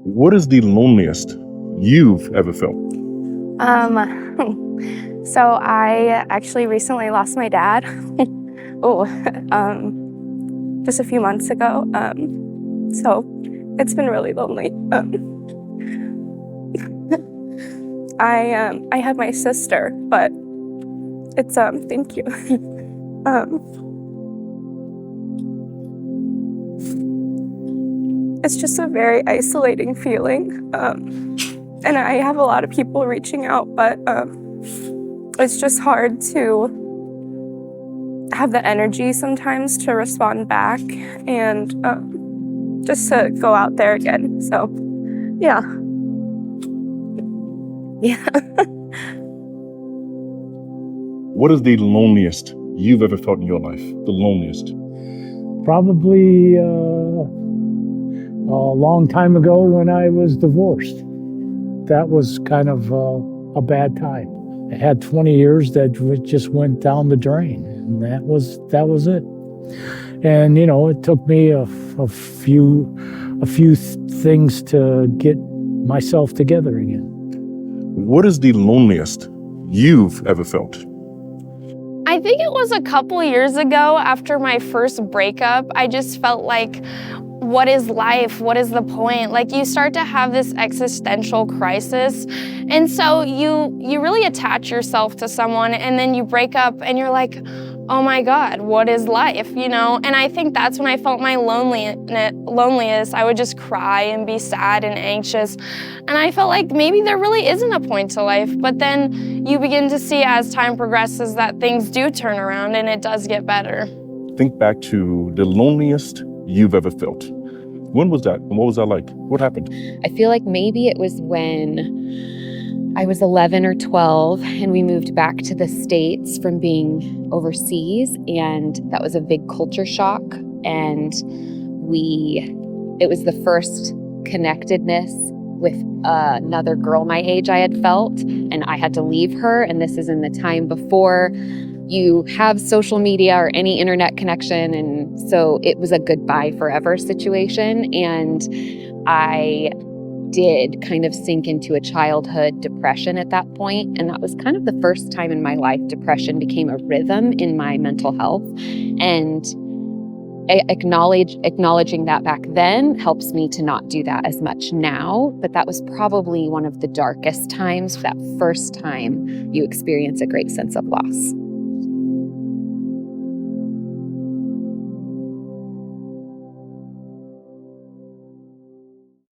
What is the loneliest you've ever felt? So I actually recently lost my dad. Just a few months ago. So it's been really lonely. I had my sister, but it's thank you. It's just a very isolating feeling. And I have a lot of people reaching out, but it's just hard to have the energy sometimes to respond back and just to go out there again. So, yeah. Yeah. What is the loneliest you've ever felt in your life? The loneliest. Probably a long time ago when I was divorced. That was kind of a bad time. I had 20 years that just went down the drain, and that was it. And it took me a few things to get myself together again. What is the loneliest you've ever felt? I think it was a couple years ago after my first breakup. I just felt like, what is life? What is the point? Like, you start to have this existential crisis. And so you really attach yourself to someone, and then you break up and you're like, oh my God, what is life? And I think that's when I felt my loneliest. I would just cry and be sad and anxious. And I felt like maybe there really isn't a point to life. But then you begin to see as time progresses that things do turn around and it does get better. Think back to the loneliest you've ever felt. When was that? And what was that like? What happened? I feel like maybe it was when I was 11 or 12 and we moved back to the States from being overseas, and that was a big culture shock. And it was the first connectedness with another girl my age I had felt, and I had to leave her. And this is in the time before you have social media or any internet connection. And so it was a goodbye forever situation. And I did kind of sink into a childhood depression at that point. And that was kind of the first time in my life depression became a rhythm in my mental health. And acknowledging that back then helps me to not do that as much now. But that was probably one of the darkest times, that first time you experience a great sense of loss.